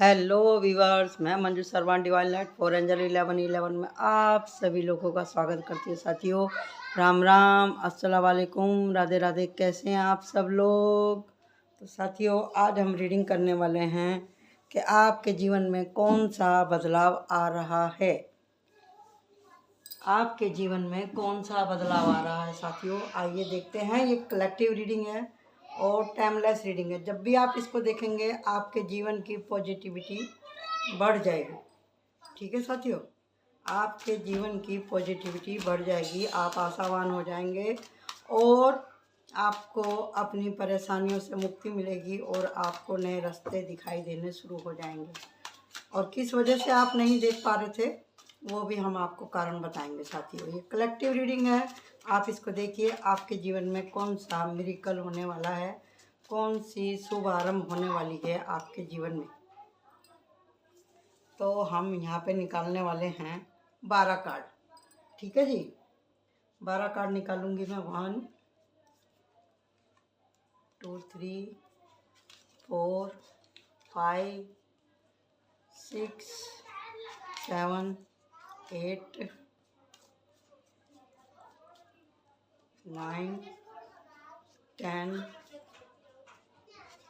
Hello viewers, मैं Manju Sarvan divine light for angel 1111 में आप सभी लोगों का स्वागत करती हूँ। साथियों, राम राम, अस्सलाम वालेकुम, राधे राधे। कैसे हैं आप सब लोग? तो साथियों, आज हम रीडिंग करने वाले हैं कि आपके जीवन में कौन सा बदलाव आ रहा है। आपके जीवन में कौन सा बदलाव आ रहा है साथियों, आइए देखते हैं। ये कलेक्टिव रीडिंग है और टाइमलेस रीडिंग है। जब भी आप इसको देखेंगे आपके जीवन की पॉजिटिविटी बढ़ जाएगी। ठीक है साथियों, आपके जीवन की पॉजिटिविटी बढ़ जाएगी, आप आशावान हो जाएंगे और आपको अपनी परेशानियों से मुक्ति मिलेगी और आपको नए रास्ते दिखाई देने शुरू हो जाएंगे। और किस वजह से आप नहीं देख पा रहे थे वो भी हम आपको कारण बताएंगे साथियों। ये कलेक्टिव रीडिंग है, आप इसको देखिए। आपके जीवन में कौन सा मिरेकल होने वाला है, कौन सी शुभ आरंभ होने वाली है आपके जीवन में। तो हम यहाँ पे निकालने वाले हैं 12 कार्ड। ठीक है जी, 12 कार्ड निकालूंगी मैं। 1 2 3 4 5 6 7 8 9 10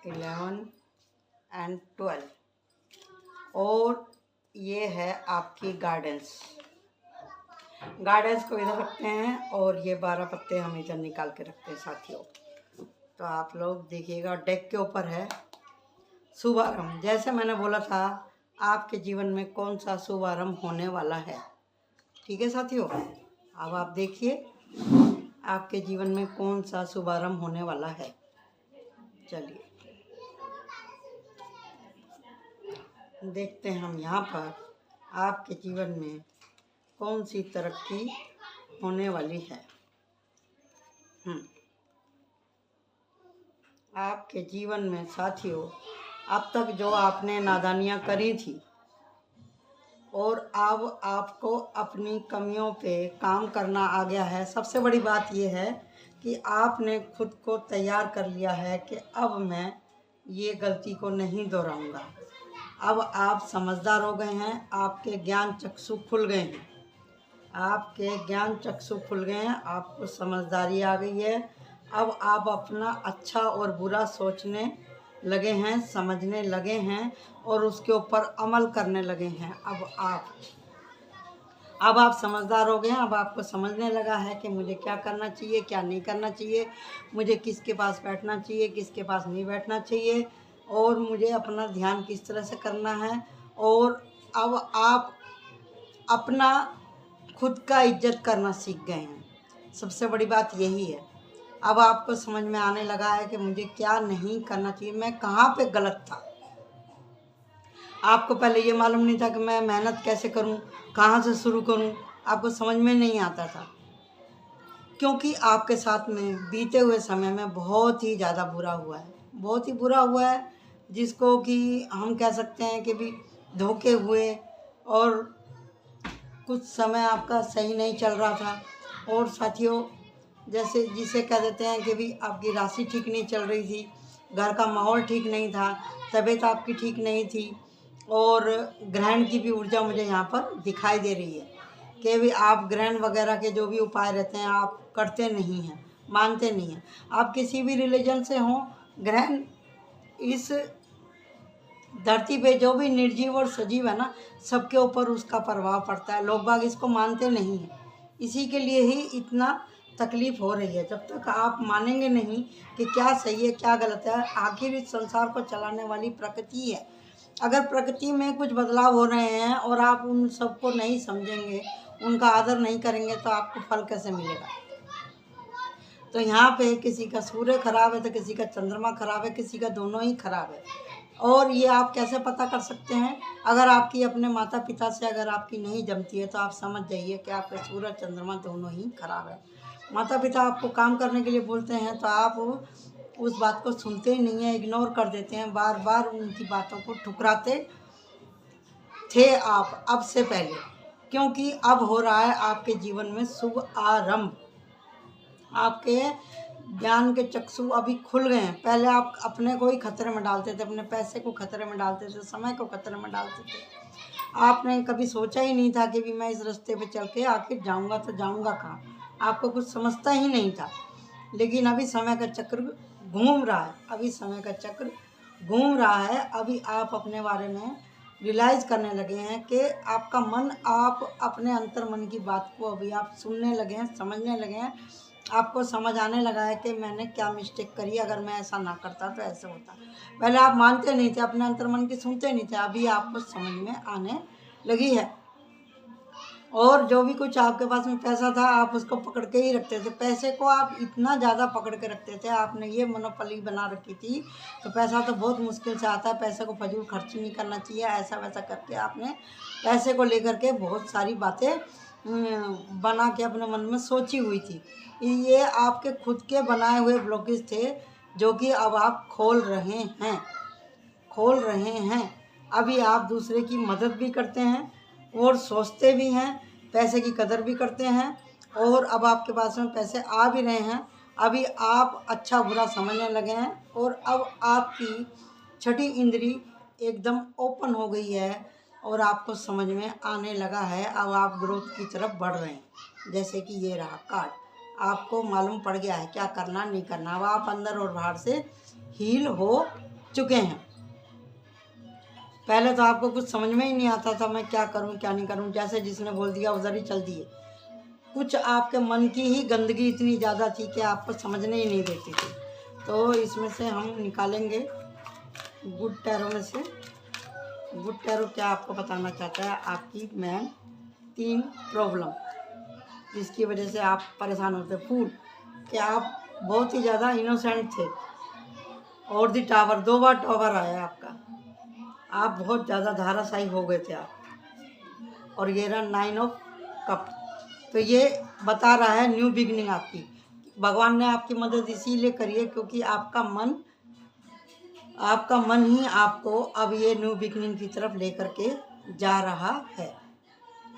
11 एंड 12। और ये है आपकी गार्डेंस को इधर रखते हैं और ये 12 पत्ते हम इधर निकाल के रखते हैं साथियों। तो आप लोग देखिएगा, डेक के ऊपर है शुभ आरंभ। जैसे मैंने बोला था, आपके जीवन में कौन सा शुभ आरंभ होने वाला है। ठीक है साथियों, अब आप देखिए आपके जीवन में कौन सा शुभ आरंभ होने वाला है। चलिए देखते हैं हम यहाँ पर आपके जीवन में कौन सी तरक्की होने वाली है। आपके जीवन में साथियों, अब तक जो आपने नादानियाँ करी थी और अब आपको अपनी कमियों पे काम करना आ गया है। सबसे बड़ी बात यह है कि आपने खुद को तैयार कर लिया है कि अब मैं ये गलती को नहीं दोहराऊंगा। अब आप समझदार हो गए हैं, आपके ज्ञान चक्षु खुल गए हैं, आपको समझदारी आ गई है। अब आप अपना अच्छा और बुरा सोचने लगे हैं, समझने लगे हैं और उसके ऊपर अमल करने लगे हैं। अब आप समझदार हो गए हैं। अब आपको समझने लगा है कि मुझे क्या करना चाहिए, क्या नहीं करना चाहिए, मुझे किसके पास बैठना चाहिए, किसके पास नहीं बैठना चाहिए, और मुझे अपना ध्यान किस तरह से करना है। और अब आप अपना खुद का इज्जत करना सीख गए हैं। सबसे बड़ी बात यही है। अब आपको समझ में आने लगा है कि मुझे क्या नहीं करना चाहिए, मैं कहाँ पे गलत था। आपको पहले ये मालूम नहीं था कि मैं मेहनत कैसे करूं, कहाँ से शुरू करूं, आपको समझ में नहीं आता था, क्योंकि आपके साथ में बीते हुए समय में बहुत ही ज़्यादा बुरा हुआ है, बहुत ही बुरा हुआ है, जिसको कि हम कह सकते हैं कि भी धोखे हुए और कुछ समय आपका सही नहीं चल रहा था। और साथियों, जैसे जिसे कह देते हैं कि भी आपकी राशि ठीक नहीं चल रही थी, घर का माहौल ठीक नहीं था, तबीयत आपकी ठीक नहीं थी, और ग्रहण की भी ऊर्जा मुझे यहाँ पर दिखाई दे रही है कि भी आप ग्रहण वगैरह के जो भी उपाय रहते हैं आप करते नहीं हैं, मानते नहीं हैं। आप किसी भी रिलीजन से हों, ग्रहण इस धरती पे जो भी निर्जीव और सजीव है ना, सबके ऊपर उसका प्रभाव पड़ता है। लोग बाग इसको मानते नहीं हैं, इसी के लिए ही इतना तकलीफ़ हो रही है। जब तक आप मानेंगे नहीं कि क्या सही है क्या गलत है, आखिर इस संसार को चलाने वाली प्रकृति है। अगर प्रकृति में कुछ बदलाव हो रहे हैं और आप उन सबको नहीं समझेंगे, उनका आदर नहीं करेंगे, तो आपको फल कैसे मिलेगा। तो यहाँ पे किसी का सूर्य खराब है तो किसी का चंद्रमा खराब है, किसी का दोनों ही खराब है। और ये आप कैसे पता कर सकते हैं? अगर आपकी अपने माता पिता से अगर आपकी नहीं जमती है तो आप समझ जाइए कि आपका सूर्य चंद्रमा दोनों ही खराब है। माता पिता आपको काम करने के लिए बोलते हैं तो आप उस बात को सुनते ही नहीं हैं, इग्नोर कर देते हैं, बार बार उनकी बातों को ठुकराते थे आप अब से पहले, क्योंकि अब हो रहा है आपके जीवन में शुभ आरंभ। आपके ज्ञान के चक्षु अभी खुल गए हैं। पहले आप अपने को ही खतरे में डालते थे, अपने पैसे को खतरे में डालते थे, समय को खतरे में डालते थे। आपने कभी सोचा ही नहीं था कि भी मैं इस रास्ते पे चल के आखिर जाऊंगा तो जाऊंगा कहाँ। आपको कुछ समझता ही नहीं था। लेकिन अभी समय का चक्र घूम रहा है, अभी समय का चक्र घूम रहा है। अभी आप अपने बारे में रियलाइज़ करने लगे हैं कि आपका मन, आप अपने अंतर मन की बात को अभी आप सुनने लगे हैं, समझने लगे हैं। आपको समझ आने लगा है कि मैंने क्या मिस्टेक करी, अगर मैं ऐसा ना करता तो ऐसे होता। पहले आप मानते नहीं थे, अपने अंतर मन की सुनते नहीं थे, अभी आपको समझ में आने लगी है। और जो भी कुछ आपके पास में पैसा था, आप उसको पकड़ के ही रखते थे। पैसे को आप इतना ज़्यादा पकड़ के रखते थे, आपने ये मोनोपोली बना रखी थी तो पैसा तो बहुत मुश्किल से आता है, पैसे को फजूल खर्च नहीं करना चाहिए, ऐसा वैसा करके आपने पैसे को लेकर के बहुत सारी बातें बना के अपने मन में सोची हुई थी। ये आपके खुद के बनाए हुए ब्लॉकेज थे, जो कि अब आप खोल रहे हैं। अभी आप दूसरे की मदद भी करते हैं और सोचते भी हैं, पैसे की कदर भी करते हैं, और अब आपके पास में पैसे आ भी रहे हैं। अभी आप अच्छा बुरा समझने लगे हैं, और अब आपकी छठी इंद्री एकदम ओपन हो गई है और आपको समझ में आने लगा है। अब आप ग्रोथ की तरफ बढ़ रहे हैं। जैसे कि ये रहा कार्ड, आपको मालूम पड़ गया है क्या करना नहीं करना। अब आप अंदर और बाहर से हील हो चुके हैं। पहले तो आपको कुछ समझ में ही नहीं आता था, मैं क्या करूं क्या नहीं करूं, जैसे जिसने बोल दिया उधर ही चल दिए। कुछ आपके मन की ही गंदगी इतनी ज़्यादा थी कि आपको समझने ही नहीं देती थी। तो इसमें से हम निकालेंगे गुड टैरो में से। गुड टैरो क्या आपको बताना चाहता है, आपकी मैम 3 प्रॉब्लम जिसकी वजह से आप परेशान होते। फूल कि आप बहुत ही ज़्यादा इनोसेंट थे, और दी टावर 2 बार टावर आया आपका, आप बहुत ज़्यादा धाराशायी हो गए थे आप। और ये रहा 9 ऑफ कप, तो ये बता रहा है न्यू बिगनिंग आपकी। भगवान ने आपकी मदद इसीलिए करी है क्योंकि आपका मन ही आपको अब ये न्यू बिगनिंग की तरफ लेकर के जा रहा है।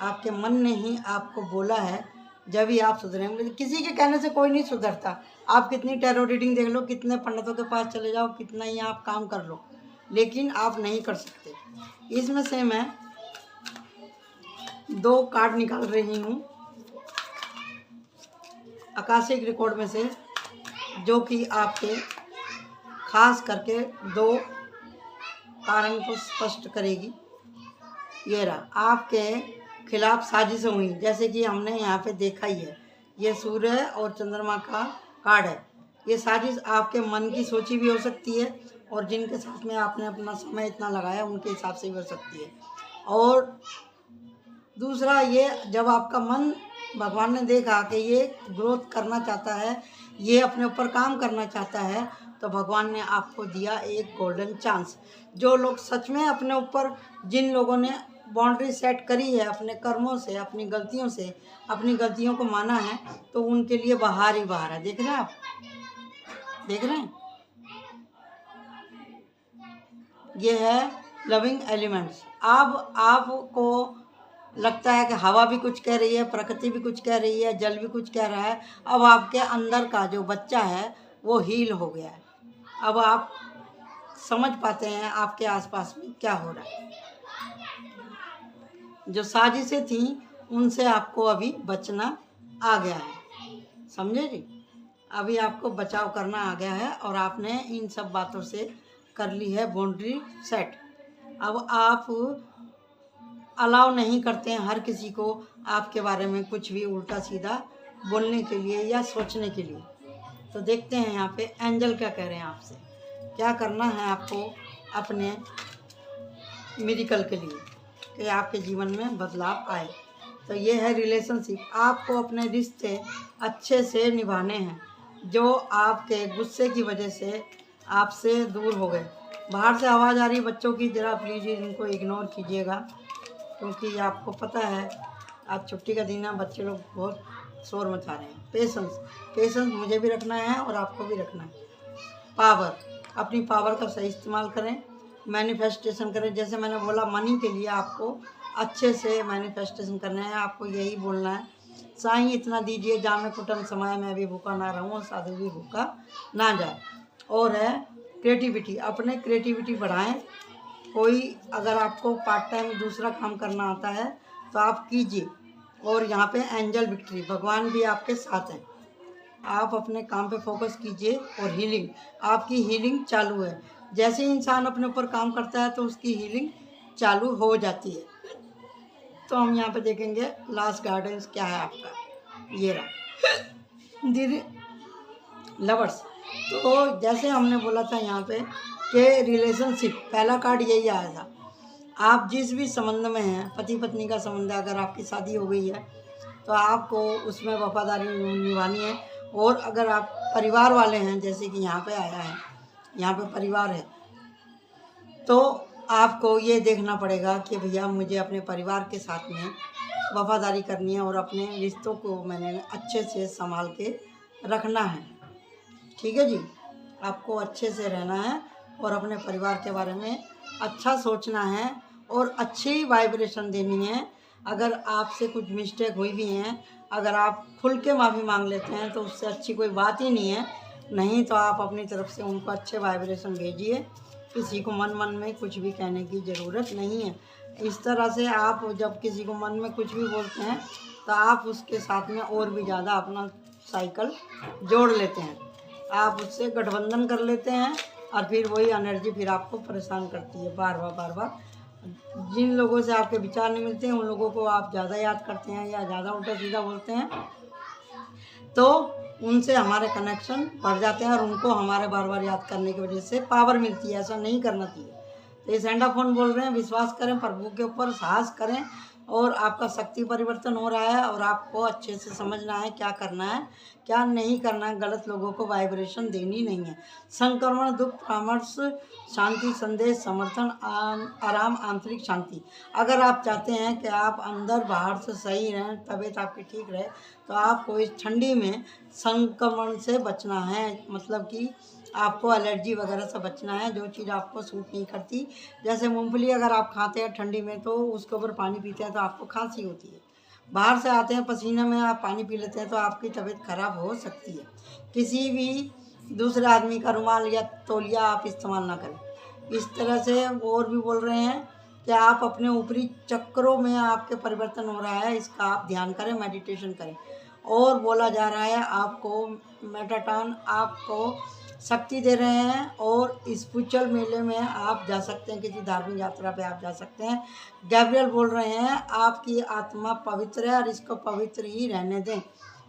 आपके मन ने ही आपको बोला है, जब भी आप सुधरेंगे। किसी के कहने से कोई नहीं सुधरता। आप कितनी टैरो रीडिंग देख लो, कितने पंडितों के पास चले जाओ, कितना ही आप काम कर लो, लेकिन आप नहीं कर सकते। इसमें से मैं 2 कार्ड निकाल रही हूँ आकाशिक रिकॉर्ड में से, जो कि आपके खास करके 2 कारण को स्पष्ट करेगी। ये रहा, आपके खिलाफ साजिशें हुई, जैसे कि हमने यहाँ पे देखा ही है। ये सूर्य और चंद्रमा का कार्ड है। ये साजिश आपके मन की सोची भी हो सकती है, और जिनके साथ में आपने अपना समय इतना लगाया उनके हिसाब से भी हो सकती है। और दूसरा, ये जब आपका मन, भगवान ने देखा कि ये ग्रोथ करना चाहता है, ये अपने ऊपर काम करना चाहता है, तो भगवान ने आपको दिया एक गोल्डन चांस। जो लोग सच में अपने ऊपर, जिन लोगों ने बाउंड्री सेट करी है अपने कर्मों से, अपनी गलतियों से, अपनी गलतियों को माना है, तो उनके लिए बाहर ही बाहर है। देख रहे हैं आप, देख रहे हैं, ये है लविंग एलिमेंट्स। अब आपको लगता है कि हवा भी कुछ कह रही है, प्रकृति भी कुछ कह रही है, जल भी कुछ कह रहा है। अब आपके अंदर का जो बच्चा है वो हील हो गया है। अब आप समझ पाते हैं आपके आसपास में क्या हो रहा है। जो साजिशें थी उनसे आपको अभी बचना आ गया है, समझे जी। अभी आपको बचाव करना आ गया है, और आपने इन सब बातों से कर ली है बाउंड्री सेट। अब आप अलाउ नहीं करते हैं हर किसी को आपके बारे में कुछ भी उल्टा सीधा बोलने के लिए या सोचने के लिए। तो देखते हैं यहाँ पे एंजल क्या कह रहे हैं आपसे, क्या करना है आपको अपने मिरेकल के लिए कि आपके जीवन में बदलाव आए। तो ये है रिलेशनशिप। आपको अपने रिश्ते अच्छे से निभाने हैं, जो आपके गुस्से की वजह से आपसे दूर हो गए। बाहर से आवाज़ आ रही बच्चों की, ज़रा प्लीज़ इनको इग्नोर कीजिएगा, क्योंकि आपको पता है आज छुट्टी का दिन है, बच्चे लोग बहुत शोर मचा रहे हैं। पेशेंस मुझे भी रखना है और आपको भी रखना है। पावर, अपनी पावर का सही इस्तेमाल करें, मैनिफेस्टेशन करें। जैसे मैंने बोला, मनी के लिए आपको अच्छे से मैनिफेस्टेशन करना है, आपको यही बोलना है, साईं इतना दीजिए जामे कुटम समाये, मैं भी भूखा ना रहूं और साधु भी भूखा ना जाए। और है क्रिएटिविटी, अपने क्रिएटिविटी बढ़ाएं। कोई अगर आपको पार्ट टाइम दूसरा काम करना आता है तो आप कीजिए। और यहाँ पे एंजल विक्ट्री, भगवान भी आपके साथ हैं। आप अपने काम पे फोकस कीजिए। और हीलिंग, आपकी हीलिंग चालू है। जैसे ही इंसान अपने ऊपर काम करता है तो उसकी हीलिंग चालू हो जाती है। तो हम यहाँ पे देखेंगे लास्ट गार्डन्स क्या है आपका, ये रहा धीरे लवर्स। तो जैसे हमने बोला था यहाँ पे कि रिलेशनशिप, पहला कार्ड यही आया था। आप जिस भी संबंध में हैं, पति पत्नी का संबंध है, अगर आपकी शादी हो गई है तो आपको उसमें वफादारी निभानी है। और अगर आप परिवार वाले हैं, जैसे कि यहाँ पे आया है, यहाँ पे परिवार है, तो आपको ये देखना पड़ेगा कि भैया मुझे अपने परिवार के साथ में वफादारी करनी है और अपने रिश्तों को मैंने अच्छे से संभाल के रखना है। ठीक है जी, आपको अच्छे से रहना है और अपने परिवार के बारे में अच्छा सोचना है और अच्छी वाइब्रेशन देनी है। अगर आपसे कुछ मिस्टेक हुई भी हैं, अगर आप खुल के माफ़ी मांग लेते हैं तो उससे अच्छी कोई बात ही नहीं है। नहीं तो आप अपनी तरफ से उनको अच्छे वाइब्रेशन भेजिए। किसी को मन मन में कुछ भी कहने की ज़रूरत नहीं है। इस तरह से आप जब किसी को मन में कुछ भी बोलते हैं तो आप उसके साथ में और भी ज़्यादा अपना साइकिल जोड़ लेते हैं, आप उससे गठबंधन कर लेते हैं और फिर वही एनर्जी फिर आपको परेशान करती है बार बार। जिन लोगों से आपके विचार नहीं मिलते हैं उन लोगों को आप ज़्यादा याद करते हैं या ज़्यादा उल्टा सीधा बोलते हैं, तो उनसे हमारे कनेक्शन बढ़ जाते हैं और उनको हमारे बार बार याद करने की वजह से पावर मिलती है। ऐसा नहीं करना चाहिए। तो ये सेंडाफोन बोल रहे हैं, विश्वास करें प्रभु के ऊपर, साहस करें और आपका शक्ति परिवर्तन हो रहा है। और आपको अच्छे से समझना है क्या करना है क्या नहीं करना है। गलत लोगों को वाइब्रेशन देनी नहीं है। संक्रमण, दुख, परामर्श, शांति, संदेश, समर्थन, आराम, आंतरिक शांति। अगर आप चाहते हैं कि आप अंदर बाहर से सही रहें, तबीयत आपकी ठीक रहे, तो आपको इस ठंडी में संक्रमण से बचना है। मतलब कि आपको एलर्जी वगैरह से बचना है, जो चीज़ आपको सूट नहीं करती। जैसे मूंगफली अगर आप खाते हैं ठंडी में तो उसके ऊपर पानी पीते हैं तो आपको खांसी होती है। बाहर से आते हैं पसीने में आप पानी पी लेते हैं तो आपकी तबीयत खराब हो सकती है। किसी भी दूसरे आदमी का रुमाल या तौलिया आप इस्तेमाल ना करें। इस तरह से और भी बोल रहे हैं कि आप अपने ऊपरी चक्रों में आपके परिवर्तन हो रहा है, इसका आप ध्यान करें, मेडिटेशन करें। और बोला जा रहा है आपको मेटाटॉन आपको शक्ति दे रहे हैं और स्पिरिचुअल मेले में आप जा सकते हैं, किसी धार्मिक यात्रा पे आप जा सकते हैं। गैब्रियल बोल रहे हैं आपकी आत्मा पवित्र है और इसको पवित्र ही रहने दें।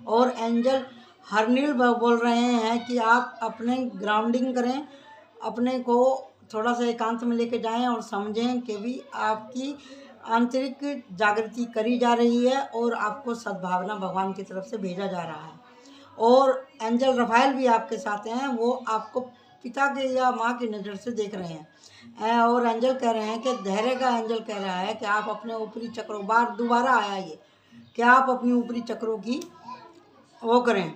और एंजल हरनील बोल रहे हैं कि आप अपने ग्राउंडिंग करें, अपने को थोड़ा सा एकांत में लेके जाएं और समझें कि भी आपकी आंतरिक जागृति करी जा रही है और आपको सद्भावना भगवान की तरफ से भेजा जा रहा है। और एंजल रफाइल भी आपके साथ हैं, वो आपको पिता के या माँ की नज़र से देख रहे हैं। और एंजल कह रहे हैं कि धैर्य का एंजल कह रहा है कि आप अपने ऊपरी चक्रों, बार दोबारा आया ये कि आप अपनी ऊपरी चक्रों की वो करें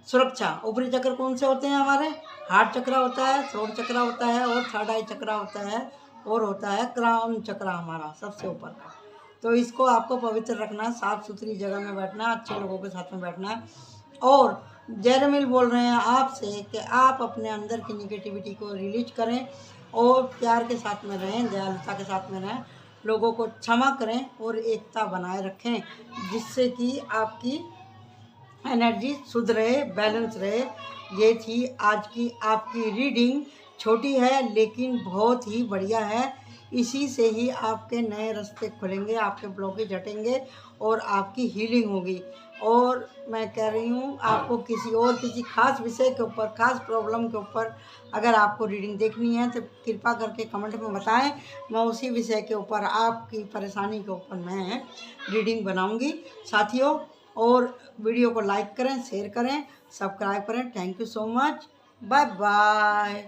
सुरक्षा। ऊपरी चक्र कौन से होते हैं हमारे? हार्ट चक्रा होता है, थ्रोट चक्रा होता है और थर्ड आई चक्रा होता है और होता है क्राउन चक्रा हमारा सबसे ऊपर का। तो इसको आपको पवित्र रखना है, साफ़ सुथरी जगह में बैठना है, अच्छे लोगों के साथ में बैठना है। और जेरेमिल बोल रहे हैं आपसे कि आप अपने अंदर की निगेटिविटी को रिलीज करें और प्यार के साथ में रहें, दयालुता के साथ में रहें, लोगों को क्षमा करें और एकता बनाए रखें, जिससे कि आपकी एनर्जी शुद्ध रहे, बैलेंस रहे। ये थी आज की आपकी रीडिंग। छोटी है लेकिन बहुत ही बढ़िया है। इसी से ही आपके नए रास्ते खुलेंगे, आपके ब्लॉकेज हटेंगे और आपकी हीलिंग होगी। और मैं कह रही हूँ आपको किसी खास विषय के ऊपर, खास प्रॉब्लम के ऊपर अगर आपको रीडिंग देखनी है तो कृपा करके कमेंट में बताएं। मैं उसी विषय के ऊपर, आपकी परेशानी के ऊपर मैं रीडिंग बनाऊंगी साथियों। और वीडियो को लाइक करें, शेयर करें, सब्सक्राइब करें। Thank you so much. Bye bye.